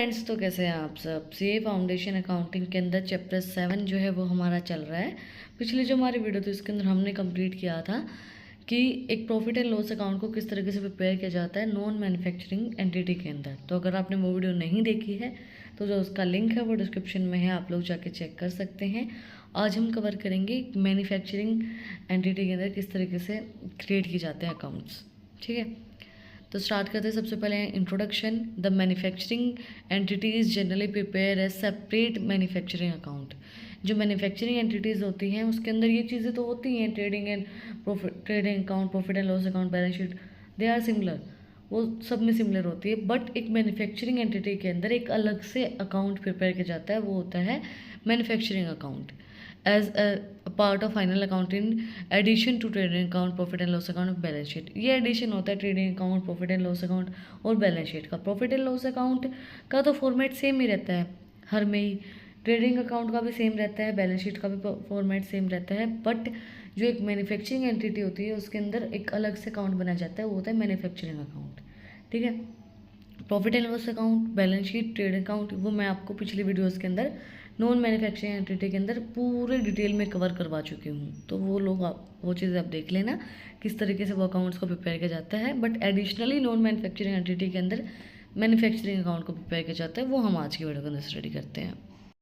Friends, तो कैसे हैं आप सब। सीए फाउंडेशन अकाउंटिंग के अंदर चैप्टर 7 जो है वो हमारा चल रहा है। पिछली जो हमारी वीडियो थी उसके अंदर हमने कंप्लीट किया था कि एक प्रॉफिट एंड लॉस अकाउंट को किस तरीके से प्रिपेयर किया जाता है नॉन मैन्युफैक्चरिंग एंटिटी के अंदर। तो अगर आपने वो वीडियो नहीं देखी है तो जो उसका लिंक है वो डिस्क्रिप्शन में है, आप लोग जाके चेक कर सकते हैं। आज हम कवर करेंगे मैन्युफैक्चरिंग एंटिटी के अंदर किस तरीके से क्रिएट किए जाते हैं अकाउंट्स। ठीक है, तो स्टार्ट करते हैं। सबसे पहले introduction. The manufacturing entities generally prepare as separate manufacturing account. जो मैन्युफैक्चरिंग एंटिटीज़ होती हैं उसके अंदर ये चीज़ें तो होती हैं, trading account, profit and loss account, balance sheet, they are similar, वो सब में सिमिलर होती है। बट एक मैन्युफैक्चरिंग एंटिटी के अंदर एक अलग से अकाउंट प्रिपेयर किया जाता है, वो होता है manufacturing account as a part of final account in addition to trading account, profit and loss account, balance sheet. ये एडिशन होता है trading account, profit and loss account और बैलेंस शीट का। प्रॉफिट एंड लॉस अकाउंट का तो format same ही रहता है हर में ही, ट्रेडिंग अकाउंट का भी सेम रहता है, बैलेंस शीट का भी फॉर्मेट सेम रहता है। बट जो एक मैन्युफैक्चरिंग एंटिटी होती है उसके अंदर एक अलग से अकाउंट बनाया जाता है, वो होता है मैन्युफैक्चरिंग अकाउंट। ठीक है, profit and loss account, balance sheet, trade account, वो मैं आपको पिछली वीडियोस के अंदर नॉन मैन्युफैक्चरिंग एंटिटी के अंदर पूरे डिटेल में कवर करवा चुकी हूँ। तो वो लोग वो चीज़ें आप देख लेना किस तरीके से वो अकाउंट्स को प्रिपेयर किया जाता है। But additionally non manufacturing entity के अंदर मैन्युफैक्चरिंग अकाउंट को प्रिपेयर किया जाता है, वो हम आज की वीडियो के अंदर स्टडी करते हैं।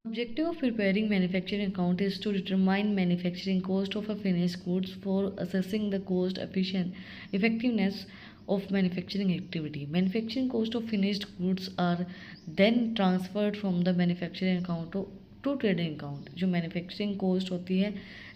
Objective of preparing manufacturing account is to determine manufacturing cost of a finished goods for assessing the cost effectiveness of manufacturing activity. Manufacturing cost of finished goods are then transferred from the manufacturing account to trading account. जो manufacturing cost होती है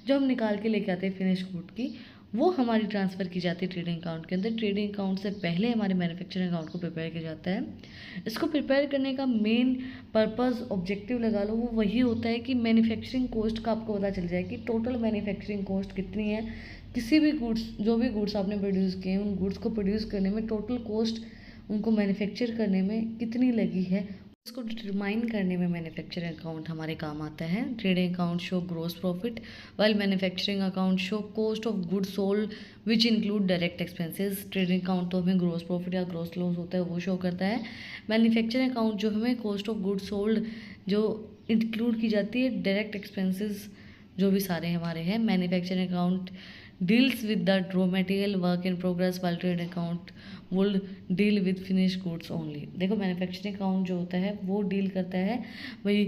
जो हम निकाल के लेके आते हैं फिनिश गुड की, वो हमारी ट्रांसफ़र की जाती है ट्रेडिंग अकाउंट के अंदर। ट्रेडिंग अकाउंट से पहले हमारे मैन्युफैक्चरिंग अकाउंट को प्रिपेयर किया जाता है। इसको प्रिपेयर करने का मेन पर्पस, ऑब्जेक्टिव लगा लो, वो वही होता है कि मैन्युफैक्चरिंग कॉस्ट का आपको पता चल जाए कि टोटल मैन्युफैक्चरिंग कॉस्ट कितनी है। किसी भी गुड्स, जो भी गुड्स आपने प्रोड्यूस किए हैं, उन गुड्स को प्रोड्यूस करने में टोटल कॉस्ट, उनको मैन्युफैक्चर करने में कितनी लगी है, इसको डिटरमाइन करने में मैन्युफैक्चरिंग अकाउंट हमारे काम आता है। Trading account show gross profit while manufacturing account show cost of goods sold which include direct expenses. Trading account तो हमें ग्रोस प्रॉफिट या ग्रोस लॉस होता है वो शो करता है। मैन्युफैक्चरिंग अकाउंट जो हमें कॉस्ट ऑफ गुड्स सोल्ड जो इंक्लूड की जाती है, डायरेक्ट एक्सपेंसेस जो भी सारे हमारे हैं। Manufacturing account deals with the raw material work in progress while trading account would deal with finish goods only. देखो, मैन्युफैक्चरिंग अकाउंट जो होता है वो डील करता है भाई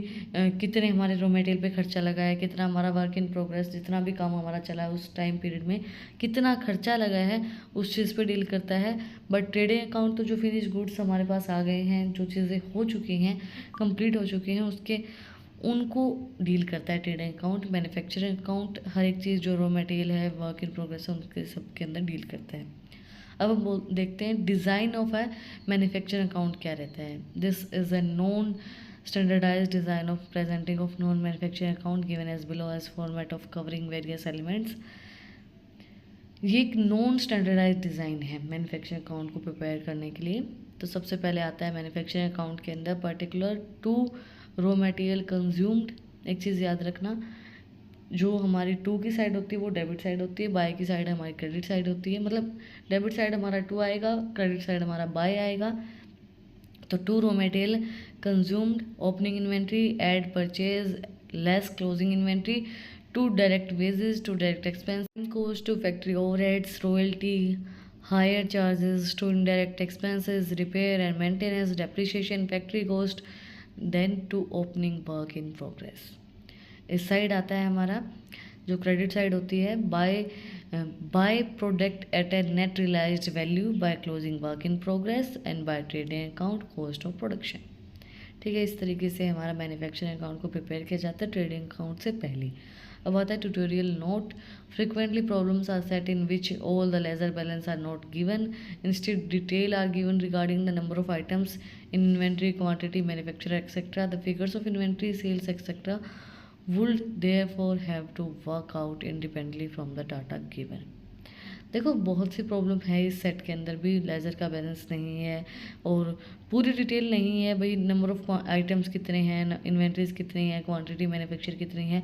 कितने हमारे रॉ मटेरियल पे खर्चा लगा है, कितना हमारा वर्क इन प्रोग्रेस, जितना भी काम हमारा चला है उस टाइम पीरियड में कितना खर्चा लगा है, उस चीज़ पे डील करता है। बट ट्रेडिंग अकाउंट तो जो फिनिश गुड्स हमारे पास आ गए हैं, जो चीज़ें हो चुकी हैं, कंप्लीट हो चुकी हैं, उसके उनको डील करता है ट्रेडिंग अकाउंट। मैन्युफैक्चरिंग अकाउंट हर एक चीज़ जो रॉ मटेरियल है, वर्क इन प्रोग्रेस है, उनके सब के अंदर डील करता है। अब हम देखते हैं design of a manufacturing account क्या रहता है। This is a non standardised design of presenting of non manufacturing account given as below as format of covering various elements. ये एक नॉन स्टैंडर्डाइज डिज़ाइन है मैन्युफैक्चरिंग अकाउंट को prepare करने के लिए। तो सबसे पहले आता है मैन्युफैक्चरिंग अकाउंट के अंदर particular to raw material consumed. एक चीज़ याद रखना, जो हमारी टू की साइड होती है वो डेबिट साइड होती है, बाय की साइड हमारी क्रेडिट साइड होती है। मतलब डेबिट साइड हमारा टू आएगा, क्रेडिट साइड हमारा बाय आएगा। तो to raw material consumed, opening inventory, add purchase, less closing inventory, to direct wages, to direct expense, cost to factory overheads, royalty, hire charges, to indirect expenses, repair and maintenance, depreciation, factory cost, then to opening work in progress. इस side आता है हमारा जो credit side होती है, by product at a net realised value, by closing work in progress and by trading account cost of production. ठीक है, इस तरीके से हमारा मैन्युफैक्चरिंग अकाउंट को प्रिपेयर किया जाता है ट्रेडिंग अकाउंट से पहले। अब आता है tutorial note. Frequently problems are set in which all the ledger balance are not given, instead detail are given regarding the number of items in inventory, quantity, manufacture etcetera, the figures of inventory, sales etcetera would therefore have to work out independently from the data given। देखो, बहुत सी problem है इस set के अंदर भी। Laser का balance नहीं है और पूरी डिटेल नहीं है भाई, नंबर ऑफ आइटम्स कितने हैं, इन्वेंट्रीज कितनी है, क्वांटिटी मैन्युफैक्चर कितनी है,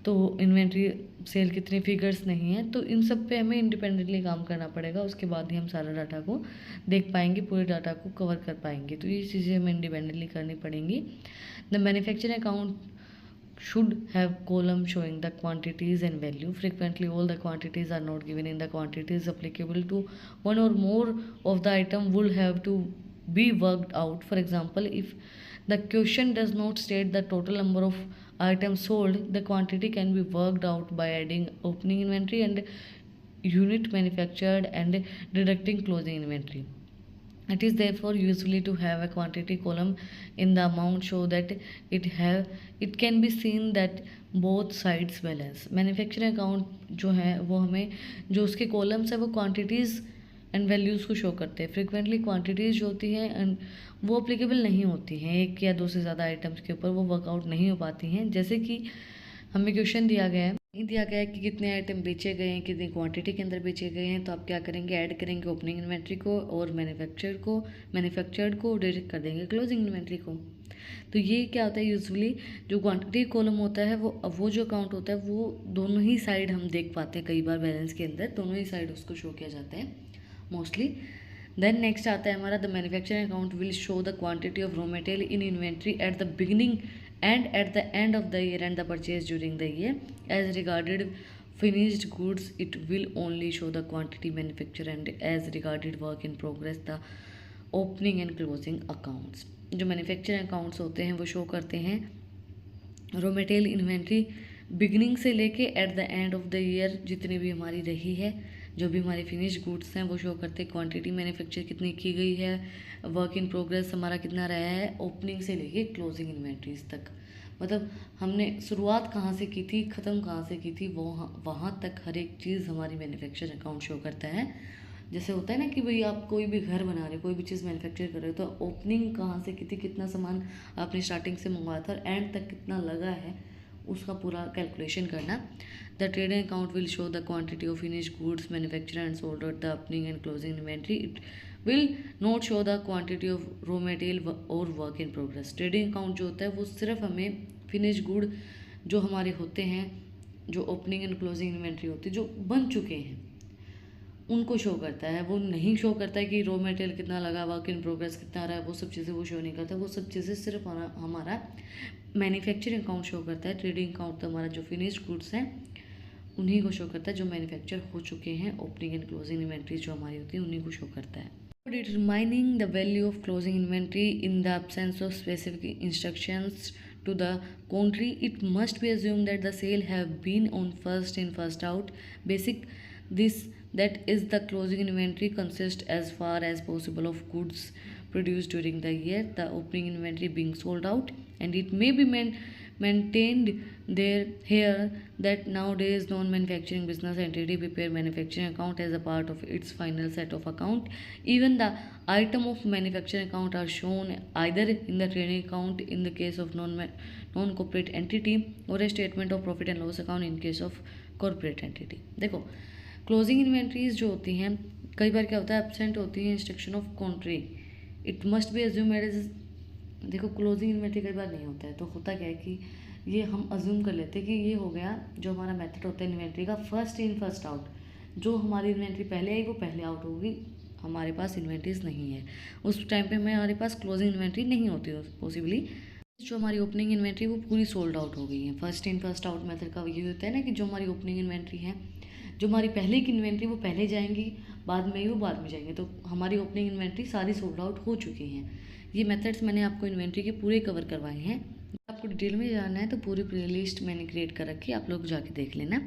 तो इन्वेंट्री सेल कितनी फिगर्स नहीं है, तो इन सब पे हमें इंडिपेंडेंटली काम करना पड़ेगा। उसके बाद ही हम सारा डाटा को देख पाएंगे, पूरे डाटा को कवर कर पाएंगे। तो ये चीज़ें हमें इंडिपेंडेंटली करनी पड़ेंगी। The manufacturing account should have column showing the quantities and value. Frequently all the quantities are not given in the quantities applicable to one or more of the item would have to be worked out. For example, if the question does not state the total number of items sold, the quantity can be worked out by adding opening inventory and unit manufactured and deducting closing inventory. It is therefore useful to have a quantity column in the amount so that it can be seen that both sides balance. Manufacturing account जो है वो हमें जो उसके columns है वो quantities and values को show करते हैं। फ्रिक्वेंटली क्वांटिटीज़ जो होती हैं एंड वो अप्लीकेबल नहीं होती हैं, एक या दो से ज़्यादा आइटम्स के ऊपर वो वर्कआउट नहीं हो पाती हैं। जैसे कि हमें क्वेश्चन दिया गया है, दिया गया है कि कितने आइटम बेचे गए हैं, कितनी क्वांटिटी के अंदर बेचे गए हैं, तो आप क्या करेंगे, ऐड करेंगे ओपनिंग इन्वेंट्री को और मैन्युफैक्चर्ड को डायरेक्ट कर देंगे क्लोजिंग इन्वेंट्री को। तो ये क्या होता है, यूजुअली जो क्वांटिटी कॉलम होता है वो जो अकाउंट होता है वो दोनों ही साइड हम देख पाते हैं। कई बार बैलेंस के अंदर दोनों ही साइड उसको शो किया जाता है मोस्टली। देन नेक्स्ट आता है हमारा the manufacturing account will show the quantity of raw material in inventory at the beginning and at the end of the year and the purchase during the year. As regarded finished goods, it will only show the quantity manufactured, and as regarded work in progress, the opening and closing accounts. जो manufacturing accounts होते हैं वो show करते हैं raw material inventory beginning से लेके at the end of the year जितनी भी हमारी रही है, जो भी हमारी फिनिश गुड्स हैं वो शो करते हैं क्वांटिटी मैन्युफैक्चर कितनी की गई है, वर्क इन प्रोग्रेस हमारा कितना रहा है, ओपनिंग से लेके क्लोजिंग इन्वेंट्रीज तक। मतलब हमने शुरुआत कहाँ से की थी, ख़त्म कहाँ से की थी, वो वहाँ तक हर एक चीज़ हमारी मैन्युफैक्चर अकाउंट शो करता है। जैसे होता है ना कि भाई आप कोई भी घर बना रहे हो, कोई भी चीज़ मैन्युफैक्चर कर रहे हो, तो ओपनिंग कहाँ से की थी, कितना सामान आपने स्टार्टिंग से मंगवाया था और एंड तक कितना लगा है, उसका पूरा कैलकुलेशन करना। The trading account will show the quantity of finished goods manufacture and sold at the opening and closing inventory. It will not show the quantity of raw material और work in progress. Trading account जो होता है वो सिर्फ हमें finish good जो हमारे होते हैं, जो ओपनिंग एंड क्लोजिंग इन्वेंट्री होती है, जो बन चुके हैं, उनको शो करता है। वो नहीं शो करता है कि रॉ मटेरियल कितना लगा, वर्क इन प्रोग्रेस कितना रहा है, वो सब चीज़ें वो शो नहीं करता। वो सब चीज़ें सिर्फ हमारा मैन्युफैक्चरिंग अकाउंट शो करता है। ट्रेडिंग अकाउंट तो हमारा जो फिनिश्ड गुड्स हैं उन्हीं को शो करता है, जो मैन्युफैक्चर हो चुके हैं। ओपनिंग एंड क्लोजिंग इन्वेंट्री जो हमारी होती है उन्हीं को शो करता है। Determining the value of closing inventory in the absence of specific instructions to the contrary, it must be assumed that the sale have been on first in first out basic. This that is the closing inventory consists as far as possible of goods produced during the year, the opening inventory being sold out, and it may be maintained there here that nowadays non-manufacturing business entity prepare manufacturing account as a part of its final set of account. Even the item of manufacturing account are shown either in the trading account in the case of non-corporate entity or a statement of profit and loss account in case of corporate entity. देखो closing inventories जो होती हैं कई बार क्या होता है, absent होती है instruction of contrary. It must be assume as, देखो क्लोजिंग इन्वेंट्री कई बार नहीं होता है, तो होता क्या है कि ये हम अज्यूम कर लेते हैं कि ये हो गया जो हमारा मेथड होता है इन्वेंट्री का, फर्स्ट इन फर्स्ट आउट। जो हमारी इन्वेंट्री पहले आई वो पहले आउट होगी, हमारे पास इन्वेंट्रीज नहीं है उस टाइम पे, हमारे पास क्लोजिंग इन्वेंट्री नहीं होती पॉसिबली। जो हमारी ओपनिंग इन्वेंट्री वो पूरी सोल्ड आउट हो गई है। First in first out method का ये होता है ना कि जो हमारी ओपनिंग इन्वेंट्री है, जो हमारी पहले की इन्वेंट्री वो पहले जाएंगी, बाद में ही वो बाद में जाएंगे, तो हमारी ओपनिंग इन्वेंट्री सारी सोल्ड आउट हो चुकी हैं। ये मेथड्स मैंने आपको इन्वेंट्री के पूरे कवर करवाए हैं। आपको डिटेल में जानना है तो पूरी प्लेलिस्ट मैंने क्रिएट कर रखी है, आप लोग जाके देख लेना।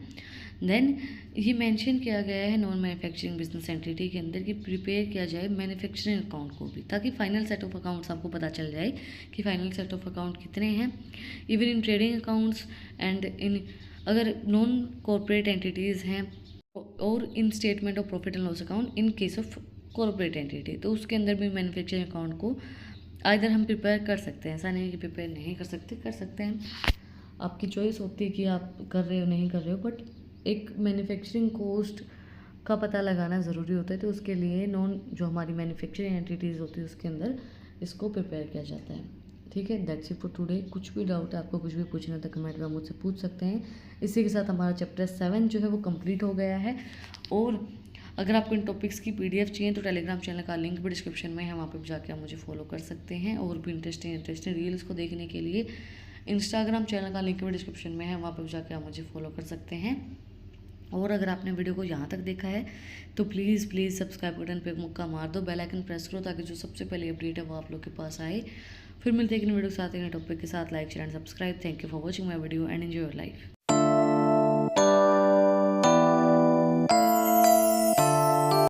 देन ये मेंशन किया गया है नॉन मैन्युफैक्चरिंग बिजनेस एंटिटी के अंदर कि प्रिपेयर किया जाए मैन्युफैक्चरिंग अकाउंट को भी, ताकि फाइनल सेट ऑफ अकाउंट्स आपको पता चल जाए कि फाइनल सेट ऑफ अकाउंट कितने हैं। Even in trading accounts and in अगर नॉन कॉर्पोरेट एंटिटीज़ हैं और in statement of profit and loss account in case of corporate entity, तो उसके अंदर भी मैन्युफैक्चरिंग अकाउंट को आइदर हम प्रिपेयर कर सकते हैं, ऐसा नहीं कि प्रिपेयर नहीं कर सकते हैं। आपकी चॉइस होती है कि आप कर रहे हो नहीं कर रहे हो, बट एक मैन्युफैक्चरिंग कॉस्ट का पता लगाना ज़रूरी होता है, तो उसके लिए जो हमारी मैन्युफैक्चरिंग एंटिटीज़ होती है उसके अंदर इसको प्रिपेयर किया जाता है। ठीक है, दैट्स इट फॉर टुडे। कुछ भी डाउट है आपको, कुछ भी पूछना है तो कमेंट में मुझसे पूछ सकते हैं। इसी के साथ हमारा चैप्टर 7 जो है वो कंप्लीट हो गया है। और अगर आपको इन टॉपिक्स की PDF चाहिए तो टेलीग्राम चैनल का लिंक भी डिस्क्रिप्शन में है, वहाँ पे जाके आप मुझे फॉलो कर सकते हैं। और भी इंटरेस्टिंग रील्स को देखने के लिए इंस्टाग्राम चैनल का लिंक भी डिस्क्रिप्शन में है, वहाँ पे जाके आप मुझे फॉलो कर सकते हैं। और अगर आपने वीडियो को यहाँ तक देखा है तो प्लीज़ सब्सक्राइब बटन पे एक मुक्का मार दो, बेल आइकन प्रेस करो ताकि जो सबसे पहले अपडेट है वो आप लोग के पास आए। फिर मिलते हैं एक वीडियो के साथ, एक टॉपिक के साथ। Like share and subscribe. Thank you for watching my video and enjoy your life.